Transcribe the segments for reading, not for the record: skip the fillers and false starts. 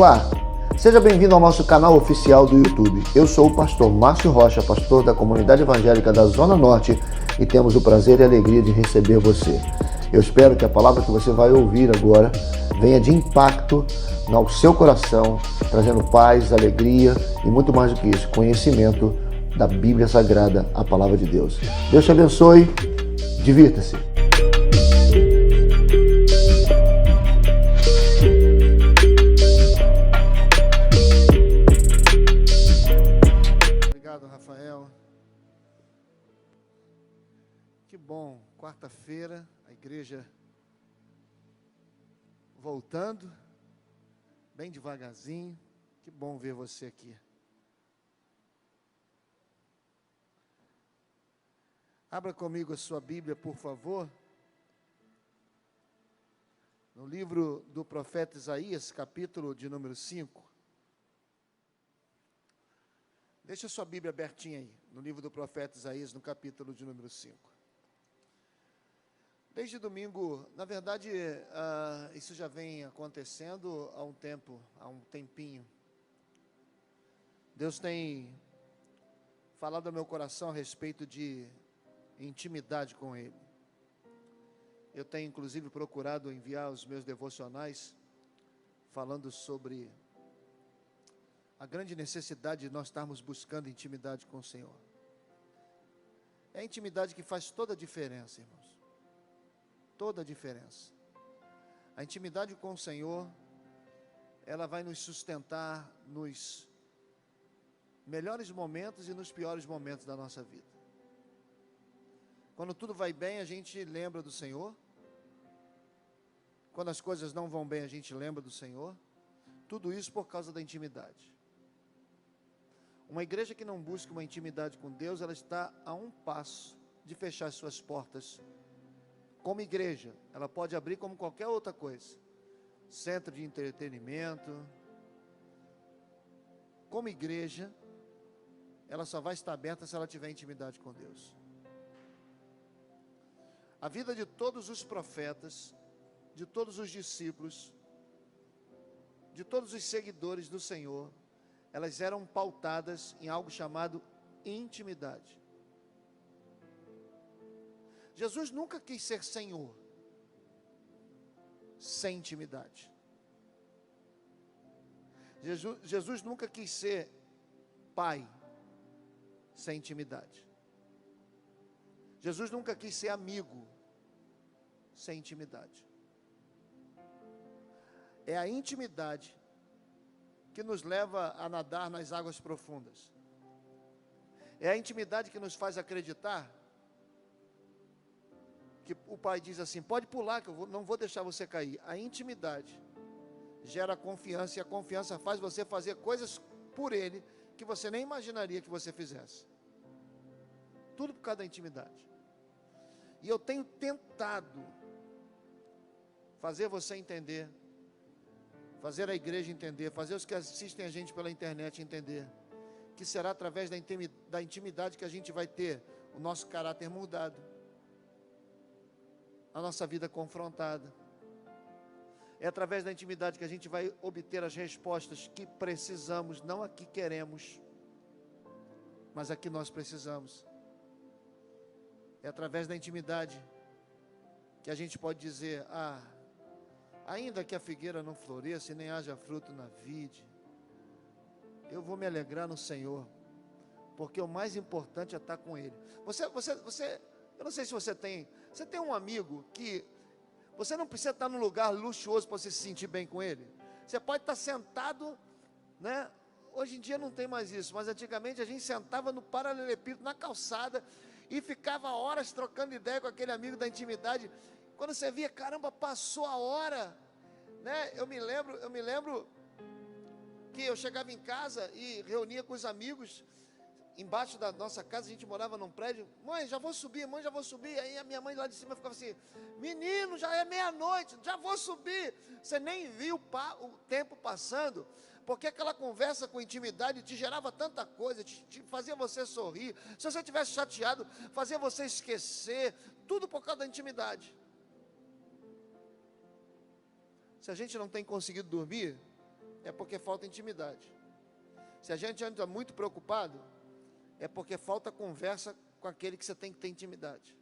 Olá, seja bem-vindo ao nosso canal oficial do YouTube. Eu sou o pastor Márcio Rocha, pastor da Comunidade Evangélica da Zona Norte, e temos o prazer e a alegria de receber você. Eu espero que a palavra que você vai ouvir agora venha de impacto ao seu coração, trazendo paz, alegria e muito mais do que isso, conhecimento da Bíblia Sagrada, a palavra de Deus. Deus te abençoe, divirta-se. Obrigado, Rafael. Que bom, quarta-feira, a igreja voltando, bem devagarzinho. Que bom ver você aqui. Abra comigo a sua Bíblia, por favor, no livro do profeta Isaías, capítulo de número 5. Deixa a sua Bíblia abertinha aí, no livro do profeta Isaías, no capítulo de número 5. Desde domingo, na verdade, isso já vem acontecendo há um tempinho. Deus tem falado ao meu coração a respeito de intimidade com Ele. Eu tenho inclusive procurado enviar os meus devocionais falando sobre a grande necessidade de nós estarmos buscando intimidade com o Senhor. É a intimidade que faz toda a diferença, irmãos. Toda a diferença. A intimidade com o Senhor, ela vai nos sustentar nos melhores momentos e nos piores momentos da nossa vida. Quando tudo vai bem, a gente lembra do Senhor. Quando as coisas não vão bem, a gente lembra do Senhor. Tudo isso por causa da intimidade. Uma igreja que não busca uma intimidade com Deus, ela está a um passo de fechar suas portas. Como igreja, ela pode abrir como qualquer outra coisa. Centro de entretenimento. Como igreja, ela só vai estar aberta se ela tiver intimidade com Deus. A vida de todos os profetas, de todos os discípulos, de todos os seguidores do Senhor, elas eram pautadas em algo chamado intimidade. Jesus nunca quis ser Senhor sem intimidade. Jesus nunca quis ser Pai sem intimidade. Jesus nunca quis ser amigo sem intimidade. É a intimidade que nos leva a nadar nas águas profundas. É a intimidade que nos faz acreditar que o Pai diz assim: pode pular que eu não vou deixar você cair. A intimidade gera confiança, e a confiança faz você fazer coisas por Ele que você nem imaginaria que você fizesse. Tudo por causa da intimidade. E eu tenho tentado fazer você entender, fazer a igreja entender, fazer os que assistem a gente pela internet entender, que será através da intimidade que a gente vai ter o nosso caráter mudado, a nossa vida confrontada. É através da intimidade que a gente vai obter as respostas que precisamos, não a que queremos, mas a que nós precisamos. É através da intimidade que a gente pode dizer: ainda que a figueira não floresça e nem haja fruto na vide, eu vou me alegrar no Senhor, porque o mais importante é estar com Ele. Eu não sei se você tem um amigo que você não precisa estar num lugar luxuoso para você se sentir bem com ele. Você pode estar sentado, né? Hoje em dia não tem mais isso, mas antigamente a gente sentava no paralelepípedo, na calçada, e ficava horas trocando ideia com aquele amigo da intimidade. Quando você via, caramba, passou a hora, né? Eu me lembro que eu chegava em casa e reunia com os amigos, embaixo da nossa casa, a gente morava num prédio. Mãe, já vou subir. Aí a minha mãe lá de cima ficava assim: menino, já é meia-noite, já vou subir. Você nem viu o tempo passando, porque aquela conversa com intimidade te gerava tanta coisa, te fazia você sorrir. Se você estivesse chateado, fazia você esquecer, tudo por causa da intimidade. Se a gente não tem conseguido dormir, é porque falta intimidade. Se a gente anda muito preocupado, é porque falta conversa com aquele que você tem que ter intimidade.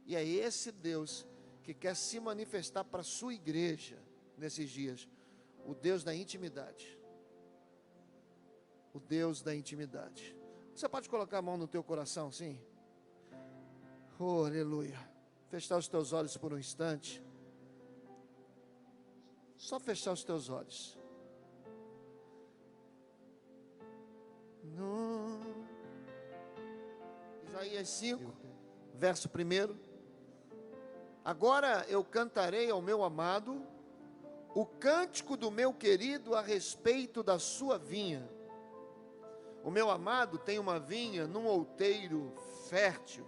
E é esse Deus que quer se manifestar para a sua igreja nesses dias. O Deus da intimidade. O Deus da intimidade. Você pode colocar a mão no teu coração, sim? Oh, aleluia. Fechar os teus olhos por um instante. Só fechar os teus olhos. No... Isaías 5, verso 1. Agora eu cantarei ao meu amado o cântico do meu querido a respeito da sua vinha. O meu amado tem uma vinha num outeiro fértil,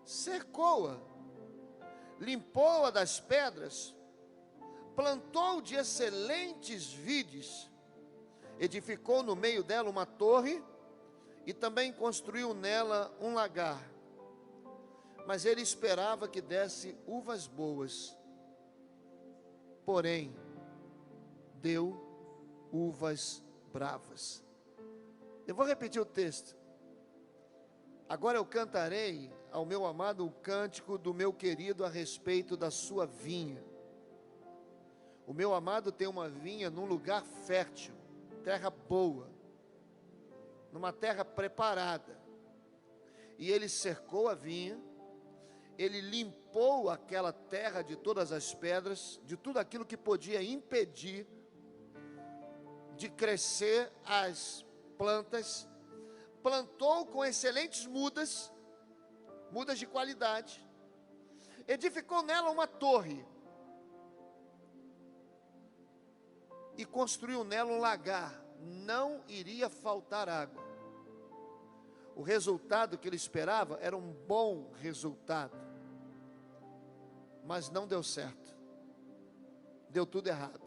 cercou-a, limpou-a das pedras, plantou de excelentes vides, edificou no meio dela uma torre e também construiu nela um lagar. Mas ele esperava que desse uvas boas, porém deu uvas bravas. Eu vou repetir o texto. Agora eu cantarei ao meu amado o cântico do meu querido a respeito da sua vinha. O meu amado tem uma vinha num lugar fértil, terra boa, numa terra preparada. E ele cercou a vinha, ele limpou aquela terra de todas as pedras, de tudo aquilo que podia impedir de crescer as plantas, plantou com excelentes mudas de qualidade, edificou nela uma torre e construiu nela um lagar. Não iria faltar água. O resultado que ele esperava era um bom resultado, mas não deu certo, deu tudo errado.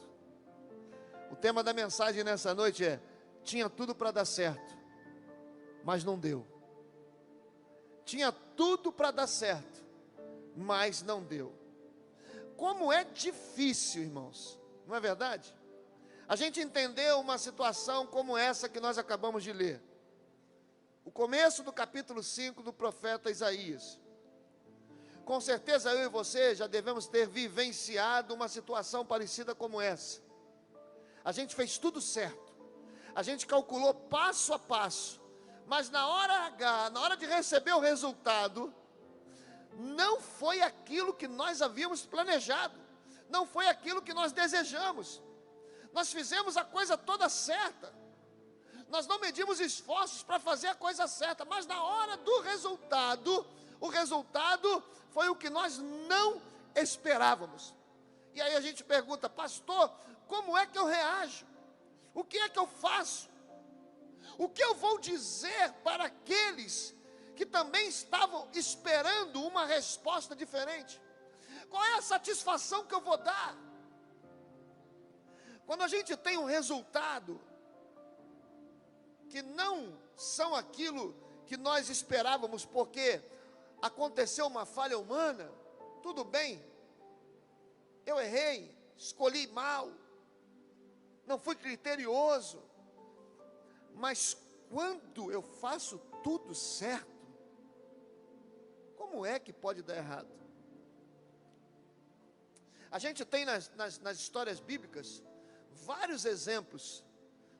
O tema da mensagem nessa noite é: tinha tudo para dar certo, mas não deu. Tinha tudo para dar certo, mas não deu. Como é difícil, irmãos, não é verdade? A gente entendeu uma situação como essa que nós acabamos de ler. O começo do capítulo 5 do profeta Isaías. Com certeza eu e você já devemos ter vivenciado uma situação parecida como essa. A gente fez tudo certo. A gente calculou passo a passo. Mas na hora H, na hora de receber o resultado, não foi aquilo que nós havíamos planejado. Não foi aquilo que nós desejamos. Nós fizemos a coisa toda certa. Nós não medimos esforços para fazer a coisa certa, mas na hora do resultado, o resultado foi o que nós não esperávamos. E aí a gente pergunta: pastor, como é que eu reajo? O que é que eu faço? O que eu vou dizer para aqueles que também estavam esperando uma resposta diferente? Qual é a satisfação que eu vou dar? Quando a gente tem um resultado que não são aquilo que nós esperávamos, porque aconteceu uma falha humana, tudo bem, eu errei, escolhi mal, não fui criterioso, mas quando eu faço tudo certo, como é que pode dar errado? A gente tem nas histórias bíblicas vários exemplos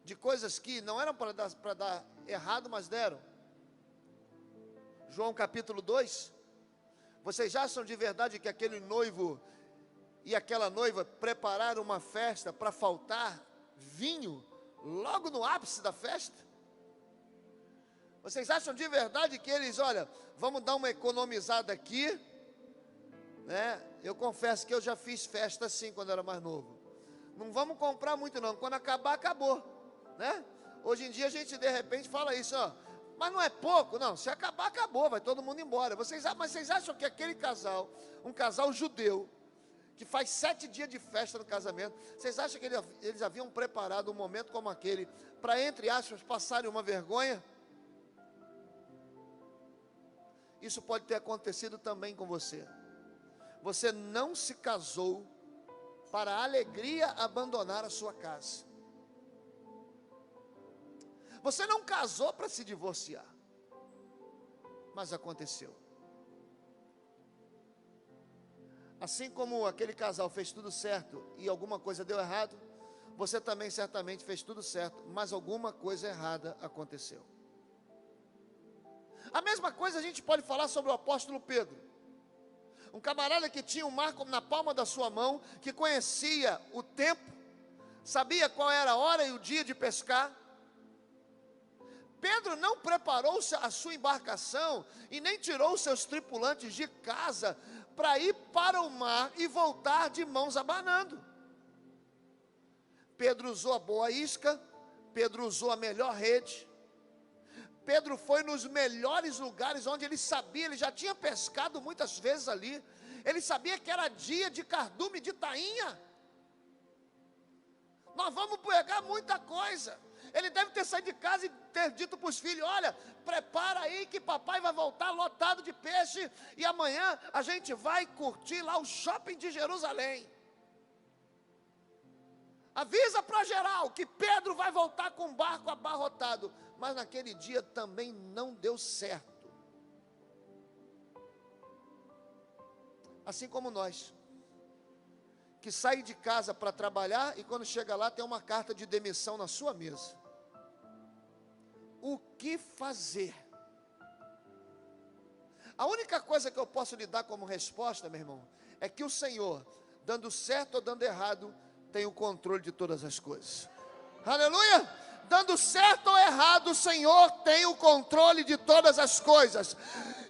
de coisas que não eram para dar errado, mas deram. João capítulo 2, vocês acham de verdade que aquele noivo e aquela noiva prepararam uma festa para faltar vinho logo no ápice da festa? Vocês acham de verdade que eles, olha, vamos dar uma economizada aqui, né? Eu confesso que eu já fiz festa assim quando era mais novo. Não vamos comprar muito não, quando acabar, acabou, né? Hoje em dia a gente de repente fala isso, ó, mas não é pouco, não, se acabar, acabou, vai todo mundo embora. Mas vocês acham que aquele casal, um casal judeu, que faz 7 dias de festa no casamento, vocês acham que eles haviam preparado um momento como aquele, para, entre aspas, passarem uma vergonha? Isso pode ter acontecido também com você. Você não se casou para a alegria abandonar a sua casa. Você não casou para se divorciar, mas aconteceu. Assim como aquele casal fez tudo certo e alguma coisa deu errado, você também certamente fez tudo certo, mas alguma coisa errada aconteceu. A mesma coisa a gente pode falar sobre o apóstolo Pedro. Um camarada que tinha um mar na palma da sua mão, que conhecia o tempo, sabia qual era a hora e o dia de pescar. Pedro não preparou a sua embarcação e nem tirou os seus tripulantes de casa para ir para o mar e voltar de mãos abanando. Pedro usou a boa isca, Pedro usou a melhor rede, Pedro foi nos melhores lugares onde ele sabia, ele já tinha pescado muitas vezes ali, ele sabia que era dia de cardume, de tainha. Nós vamos pegar muita coisa. Ele deve ter saído de casa e ter dito para os filhos: olha, prepara aí que papai vai voltar lotado de peixe, e amanhã a gente vai curtir lá o shopping de Jerusalém. Avisa para geral que Pedro vai voltar com o barco abarrotado. Mas naquele dia também não deu certo. Assim como nós, que sai de casa para trabalhar e quando chega lá tem uma carta de demissão na sua mesa. O que fazer? A única coisa que eu posso lhe dar como resposta, meu irmão, é que o Senhor, dando certo ou dando errado, tem o controle de todas as coisas. Aleluia! Dando certo ou errado, o Senhor tem o controle de todas as coisas.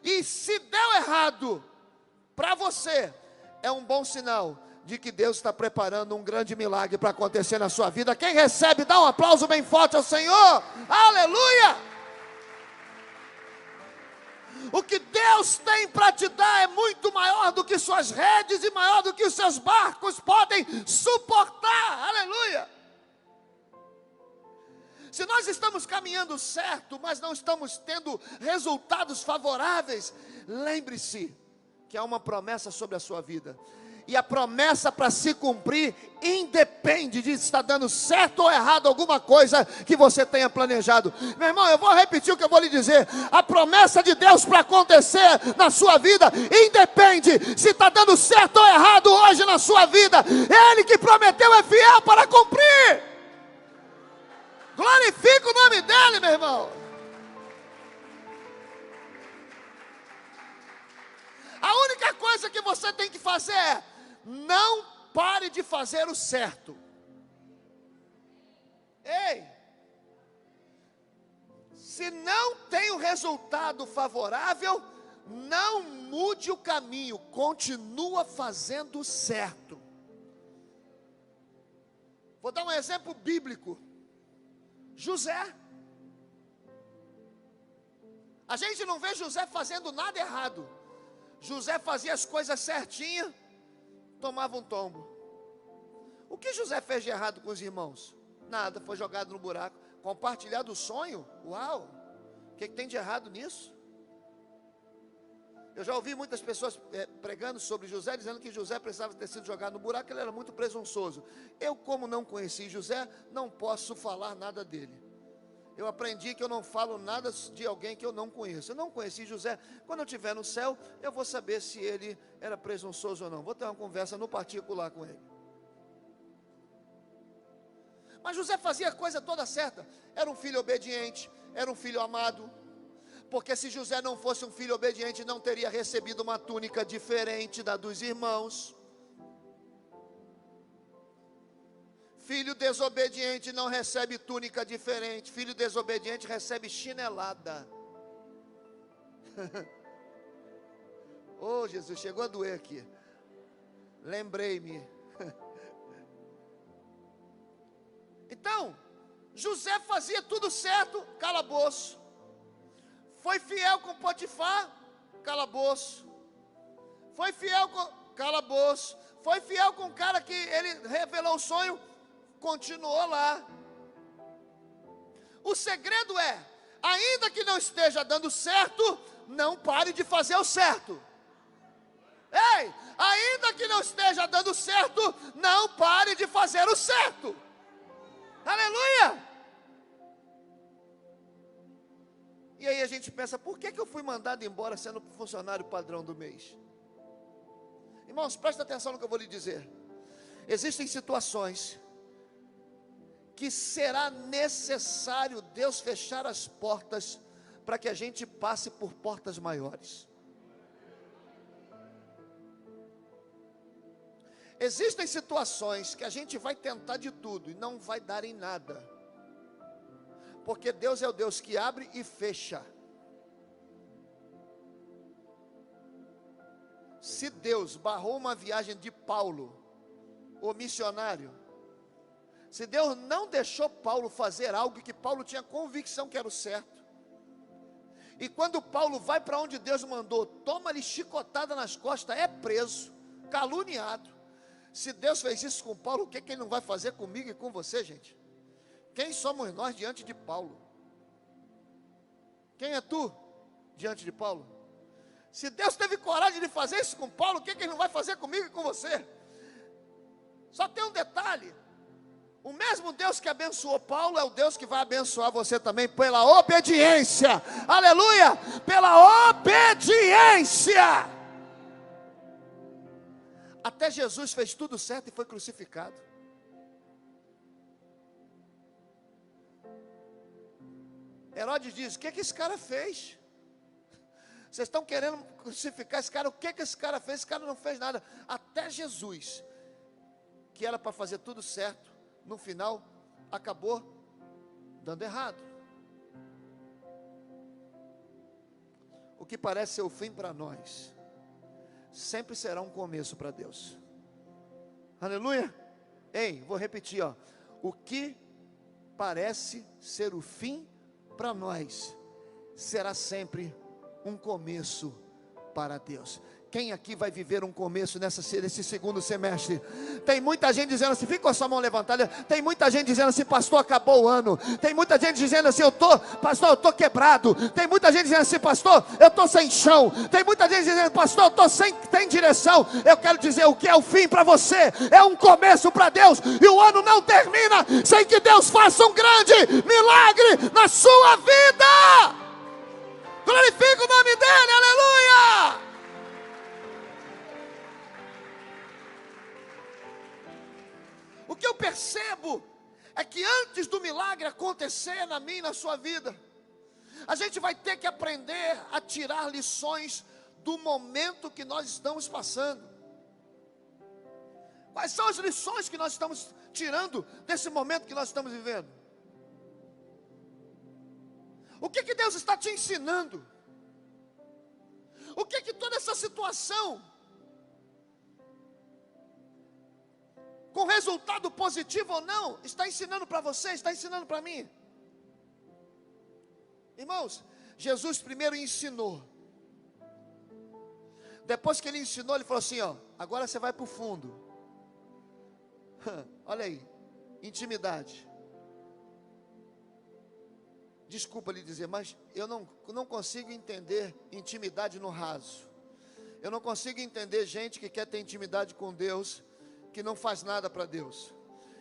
E se deu errado para você, é um bom sinal de que Deus está preparando um grande milagre para acontecer na sua vida. Quem recebe, dá um aplauso bem forte ao Senhor. Aleluia! O que Deus tem para te dar é muito maior do que suas redes e maior do que os seus barcos podem suportar. Aleluia! Se nós estamos caminhando certo, mas não estamos tendo resultados favoráveis, lembre-se que há uma promessa sobre a sua vida. E a promessa para se cumprir independe de estar dando certo ou errado alguma coisa que você tenha planejado. Meu irmão, eu vou repetir o que eu vou lhe dizer. A promessa de Deus para acontecer na sua vida independe se está dando certo ou errado hoje na sua vida. Ele que prometeu é fiel para cumprir. Glorifica o nome dele, meu irmão. A única coisa que você tem que fazer é: não pare de fazer o certo. Ei, se não tem um resultado favorável, não mude o caminho, continua fazendo o certo. Vou dar um exemplo bíblico. José. A gente não vê José fazendo nada errado. José fazia as coisas certinhas, tomava um tombo. O que José fez de errado com os irmãos? Nada, foi jogado no buraco. Compartilhar do sonho? Uau! O que tem de errado nisso? Eu já ouvi muitas pessoas pregando sobre José, dizendo que José precisava ter sido jogado no buraco, ele era muito presunçoso. Eu, como não conheci José, não posso falar nada dele. Eu aprendi que eu não falo nada de alguém que eu não conheço. Eu não conheci José. Quando eu estiver no céu, eu vou saber se ele era presunçoso ou não. Vou ter uma conversa no particular com ele. Mas José fazia a coisa toda certa. Era um filho obediente, era um filho amado. Porque se José não fosse um filho obediente, não teria recebido uma túnica diferente da dos irmãos. Filho desobediente não recebe túnica diferente. Filho desobediente recebe chinelada. Oh, Jesus, chegou a doer aqui. Lembrei-me. Então, José fazia tudo certo, calabouço. Foi fiel com Potifar, calabouço. Foi fiel com calabouço. Foi fiel com o cara que ele revelou o sonho, continuou lá. O segredo é, ainda que não esteja dando certo, não pare de fazer o certo. Ei, ainda que não esteja dando certo, não pare de fazer o certo. Aleluia! E aí a gente pensa, por que eu fui mandado embora sendo funcionário padrão do mês? Irmãos, presta atenção no que eu vou lhe dizer. Existem situações que será necessário Deus fechar as portas para que a gente passe por portas maiores. Existem situações que a gente vai tentar de tudo e não vai dar em nada, porque Deus é o Deus que abre e fecha. Se Deus barrou uma viagem de Paulo, o missionário, se Deus não deixou Paulo fazer algo que Paulo tinha convicção que era o certo, e quando Paulo vai para onde Deus mandou, toma-lhe chicotada nas costas, é preso, caluniado. Se Deus fez isso com Paulo, o que Ele não vai fazer comigo e com você, gente? Quem somos nós diante de Paulo? Quem é tu diante de Paulo? Se Deus teve coragem de fazer isso com Paulo, o que Ele não vai fazer comigo e com você? Só tem um detalhe: o mesmo Deus que abençoou Paulo é o Deus que vai abençoar você também pela obediência. Aleluia! Pela obediência. Até Jesus fez tudo certo e foi crucificado. Herodes diz: o que esse cara fez? Vocês estão querendo crucificar esse cara? O que esse cara fez? Esse cara não fez nada. Até Jesus, que era para fazer tudo certo, no final acabou dando errado. O que parece ser o fim para nós sempre será um começo para Deus. Aleluia. Ei, vou repetir, ó. O que parece ser o fim para nós será sempre um começo para Deus. Quem aqui vai viver um começo nesse segundo semestre? Tem muita gente dizendo assim, fica com a sua mão levantada. Tem muita gente dizendo assim, pastor, acabou o ano. Tem muita gente dizendo assim, pastor, eu estou quebrado. Tem muita gente dizendo assim, pastor, eu estou sem chão. Tem muita gente dizendo, pastor, eu estou sem direção. Eu quero dizer, o que é o fim para você é um começo para Deus. E o ano não termina sem que Deus faça um grande milagre na sua vida. Glorifica o nome dele, aleluia. O que eu percebo é que antes do milagre acontecer na minha e na sua vida, a gente vai ter que aprender a tirar lições do momento que nós estamos passando. Quais são as lições que nós estamos tirando desse momento que nós estamos vivendo? O que Deus está te ensinando? O que toda essa situação, com resultado positivo ou não, está ensinando para você, está ensinando para mim? Irmãos, Jesus primeiro ensinou. Depois que ele ensinou, ele falou assim, ó, agora você vai para o fundo. Olha aí, intimidade. Desculpa lhe dizer, mas eu não consigo entender intimidade no raso. Eu não consigo entender gente que quer ter intimidade com Deus, que não faz nada para Deus.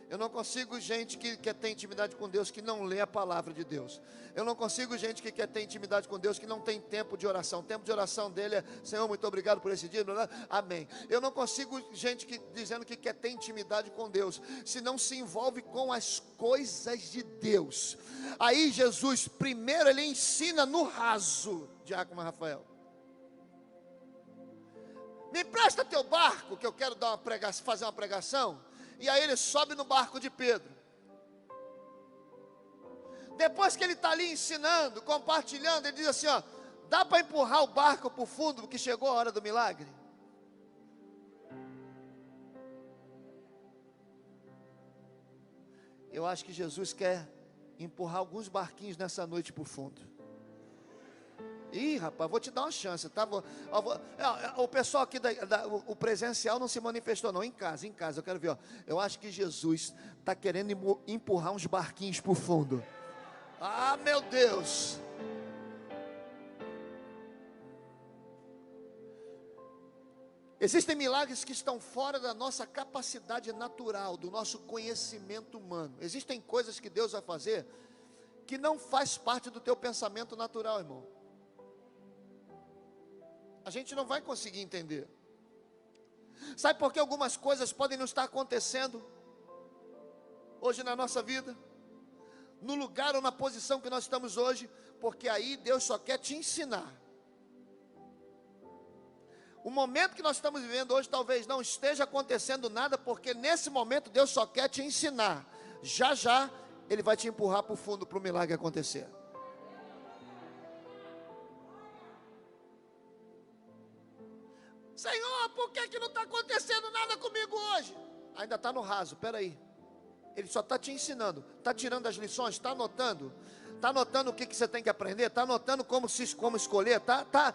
Eu não consigo gente que quer ter intimidade com Deus, que não lê a palavra de Deus. Eu não consigo gente que quer ter intimidade com Deus, que não tem tempo de oração. O tempo de oração dele é, Senhor, muito obrigado por esse dia, amém. Eu não consigo gente dizendo que quer ter intimidade com Deus, se não se envolve com as coisas de Deus. Aí Jesus, primeiro ele ensina no raso, Diácono Rafael. Me empresta teu barco, que eu quero fazer uma pregação. E aí ele sobe no barco de Pedro. Depois que ele está ali ensinando, compartilhando, ele diz assim, ó, dá para empurrar o barco para o fundo, porque chegou a hora do milagre? Eu acho que Jesus quer empurrar alguns barquinhos nessa noite para o fundo. Ih, rapaz, vou te dar uma chance, tá? O pessoal aqui, o presencial não se manifestou não, em casa, eu quero ver, ó. Eu acho que Jesus está querendo empurrar uns barquinhos para o fundo. Ah, meu Deus! Existem milagres que estão fora da nossa capacidade natural, do nosso conhecimento humano. Existem coisas que Deus vai fazer que não faz parte do teu pensamento natural, irmão. A gente não vai conseguir entender. Sabe por que algumas coisas podem não estar acontecendo hoje na nossa vida? No lugar ou na posição que nós estamos hoje? Porque aí Deus só quer te ensinar. O momento que nós estamos vivendo hoje talvez não esteja acontecendo nada, porque nesse momento Deus só quer te ensinar. Já já Ele vai te empurrar para o fundo para o milagre acontecer. Senhor, por que não está acontecendo nada comigo hoje? Ainda está no raso, peraí. Ele só está te ensinando, está tirando as lições, está anotando. Está anotando o que você tem que aprender? Está anotando como escolher? Está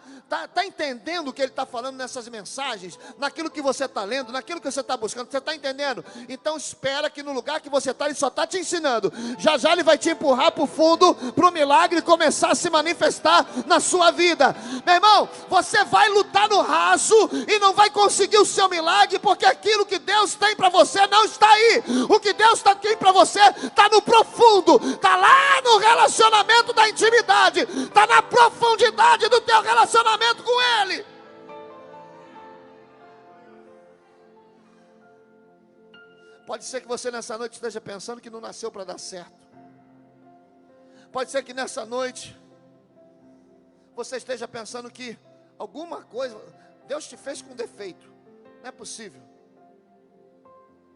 entendendo o que ele está falando nessas mensagens? Naquilo que você está lendo? Naquilo que você está buscando? Você está entendendo? Então espera que no lugar que você está, ele só está te ensinando. Já já ele vai te empurrar para o fundo, para o milagre começar a se manifestar na sua vida. Meu irmão, você vai lutar no raso e não vai conseguir o seu milagre, porque aquilo que Deus tem para você não está aí. O que Deus tem para você está no profundo, está lá no relacionamento da intimidade, está na profundidade do teu relacionamento com Ele. Pode ser que você nessa noite esteja pensando que não nasceu para dar certo. Pode ser que nessa noite você esteja pensando que alguma coisa Deus te fez com defeito. Não é possível.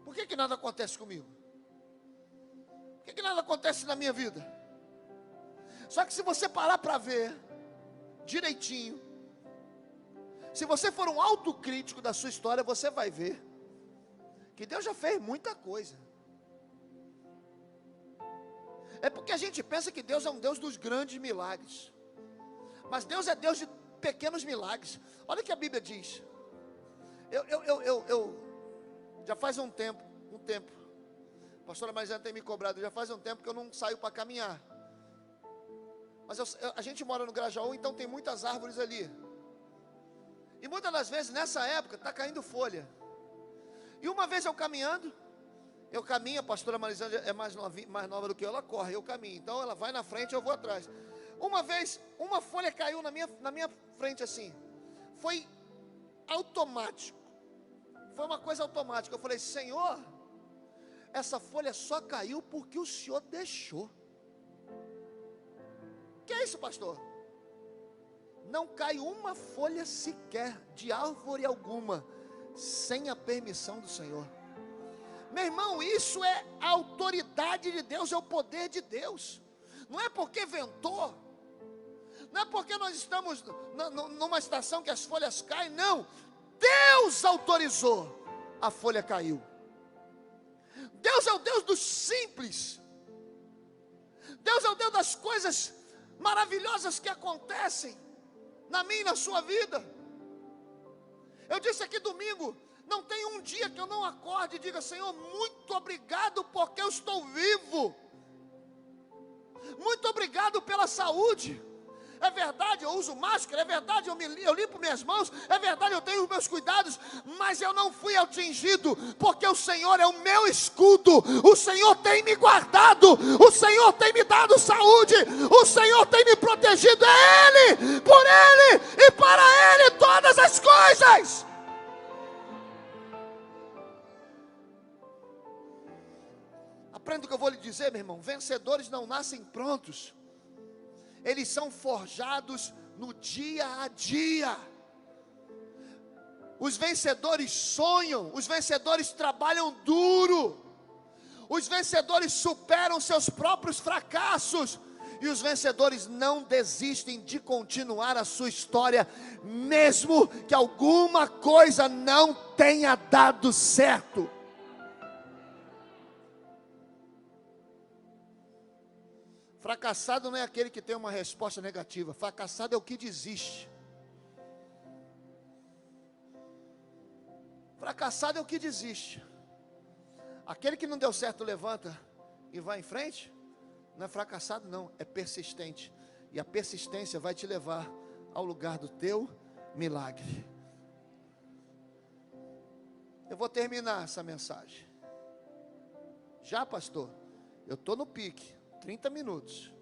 Por que nada acontece comigo? Por que nada acontece na minha vida? Só que se você parar para ver direitinho, se você for um autocrítico da sua história, você vai ver que Deus já fez muita coisa. É porque a gente pensa que Deus é um Deus dos grandes milagres, mas Deus é Deus de pequenos milagres. Olha o que a Bíblia diz. Eu já faz um tempo, a pastora Marisana tem me cobrado, já faz um tempo que eu não saio para caminhar. Mas a gente mora no Grajaú, então tem muitas árvores ali. E muitas das vezes, nessa época, está caindo folha. E uma vez eu caminhando, a pastora Marisana é mais nova do que eu, ela corre, eu caminho. Então ela vai na frente, eu vou atrás. Uma vez, uma folha caiu na minha frente assim. Foi automático. Foi uma coisa automática. Eu falei, Senhor, essa folha só caiu porque o Senhor deixou. Que é isso, pastor? Não cai uma folha sequer de árvore alguma sem a permissão do Senhor. Meu irmão, isso é a autoridade de Deus, é o poder de Deus. Não é porque ventou, não é porque nós estamos numa estação que as folhas caem, não. Deus autorizou, a folha caiu. Deus é o Deus dos simples. Deus é o Deus das coisas maravilhosas que acontecem na minha e na sua vida. Eu disse aqui domingo, não tem um dia que eu não acorde e diga, Senhor, muito obrigado porque eu estou vivo. Muito obrigado pela saúde. É verdade, eu uso máscara, é verdade, eu limpo minhas mãos, é verdade, eu tenho os meus cuidados, mas eu não fui atingido, porque o Senhor é o meu escudo, o Senhor tem me guardado, o Senhor tem me dado saúde, o Senhor tem me protegido, é Ele, por Ele e para Ele todas as coisas. Aprenda o que eu vou lhe dizer, meu irmão, vencedores não nascem prontos. Eles são forjados no dia a dia. Os vencedores sonham, os vencedores trabalham duro, os vencedores superam seus próprios fracassos, e os vencedores não desistem de continuar a sua história, mesmo que alguma coisa não tenha dado certo. Fracassado não é aquele que tem uma resposta negativa. Fracassado é o que desiste. Fracassado é o que desiste. Aquele que não deu certo levanta e vai em frente. Não é fracassado não, é persistente. E a persistência vai te levar ao lugar do teu milagre. Eu vou terminar essa mensagem. Já, pastor? Eu estou no pique. 30 minutos.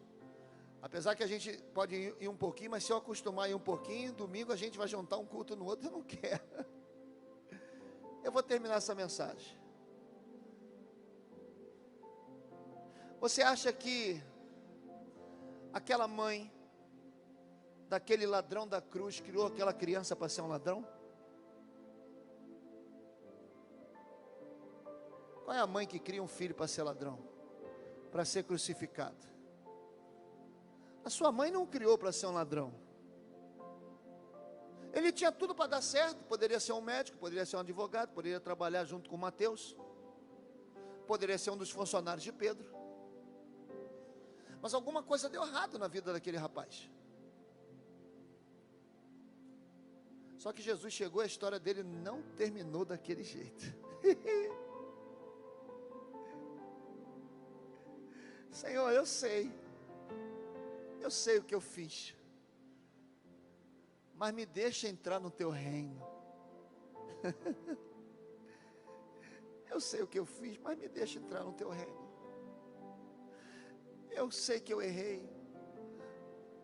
Apesar que a gente pode ir um pouquinho, mas se eu acostumar a ir um pouquinho, domingo a gente vai juntar um culto no outro, eu não quero. Eu vou terminar essa mensagem. Você acha que aquela mãe daquele ladrão da cruz criou aquela criança para ser um ladrão? Qual é a mãe que cria um filho para ser ladrão? Para ser crucificado? A sua mãe não criou para ser um ladrão. Ele tinha tudo para dar certo. Poderia ser um médico, poderia ser um advogado, poderia trabalhar junto com Mateus, poderia ser um dos funcionários de Pedro. Mas alguma coisa deu errado na vida daquele rapaz. Só que Jesus chegou, a história dele não terminou daquele jeito. Senhor, eu sei o que eu fiz, mas me deixa entrar no teu reino. Eu sei o que eu fiz, mas me deixa entrar no teu reino. Eu sei que eu errei.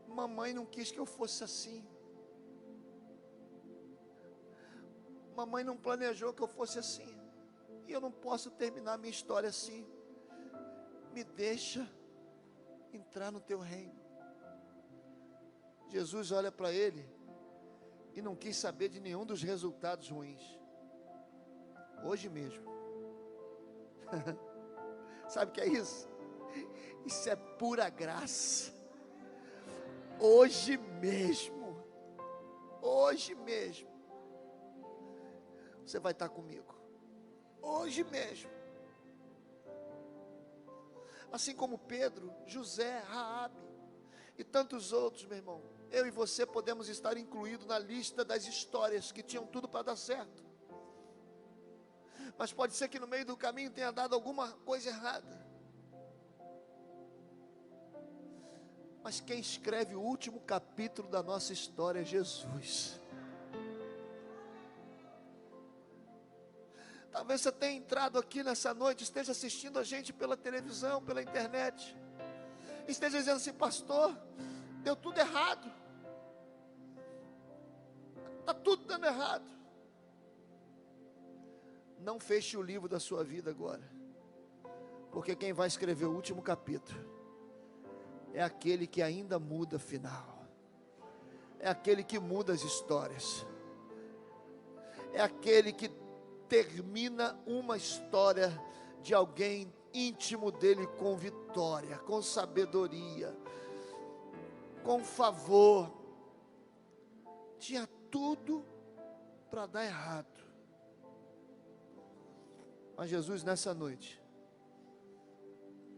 Mamãe não quis que eu fosse assim. Mamãe não planejou que eu fosse assim. E eu não posso terminar minha história assim. Me deixa entrar no teu reino. Jesus olha para ele e não quis saber de nenhum dos resultados ruins. Hoje mesmo. Sabe o que é isso? Isso é pura graça. Hoje mesmo. Hoje mesmo. Você vai estar comigo. Hoje mesmo. Assim como Pedro, José, Raabe e tantos outros, meu irmão. Eu e você podemos estar incluídos na lista das histórias que tinham tudo para dar certo. Mas pode ser que no meio do caminho tenha dado alguma coisa errada. Mas quem escreve o último capítulo da nossa história é Jesus. Talvez você tenha entrado aqui nessa noite, esteja assistindo a gente pela televisão, pela internet, esteja dizendo assim: pastor, deu tudo errado, está tudo dando errado. Não feche o livro da sua vida agora, porque quem vai escrever o último capítulo é aquele que ainda muda final, é aquele que muda as histórias, é aquele que termina uma história de alguém íntimo dele com vitória, com sabedoria, com favor. Tinha tudo para dar errado, mas Jesus nessa noite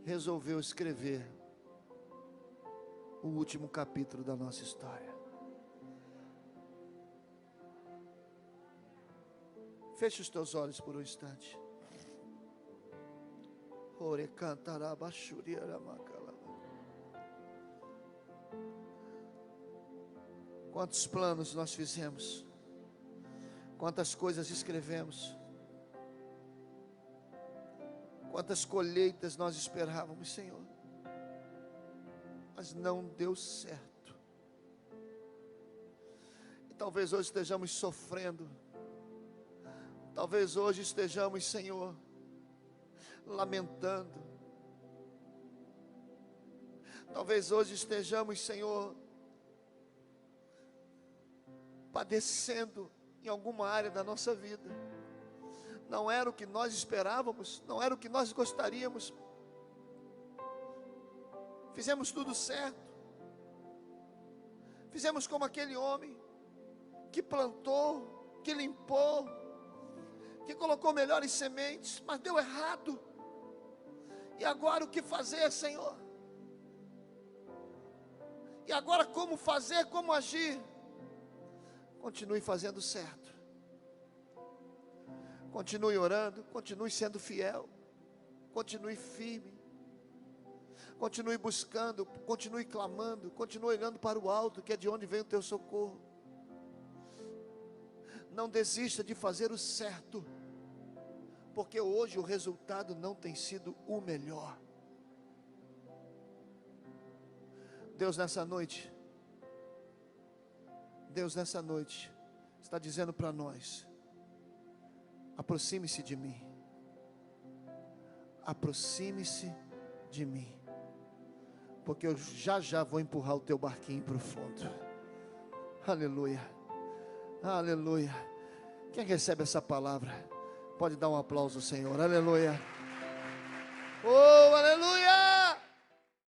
resolveu escrever o último capítulo da nossa história. Feche os teus olhos por um instante. Quantos planos nós fizemos, quantas coisas escrevemos, quantas colheitas nós esperávamos, Senhor, mas não deu certo. E talvez hoje estejamos sofrendo. Talvez hoje estejamos, Senhor, lamentando. Talvez hoje estejamos, Senhor, padecendo em alguma área da nossa vida. Não era o que nós esperávamos, não era o que nós gostaríamos. Fizemos tudo certo. Fizemos como aquele homem que plantou, que limpou, que colocou melhores sementes, mas deu errado. E agora o que fazer, Senhor? E agora como fazer, como agir? Continue fazendo certo. Continue orando, continue sendo fiel, continue firme, continue buscando, continue clamando, continue olhando para o alto, que é de onde vem o teu socorro. Não desista de fazer o certo, porque hoje o resultado não tem sido o melhor. Deus nessa noite está dizendo para nós: aproxime-se de mim. Aproxime-se de mim, porque eu já vou empurrar o teu barquinho para o fundo. Aleluia, aleluia. Quem recebe essa palavra, pode dar um aplauso ao Senhor. Aleluia, oh, aleluia.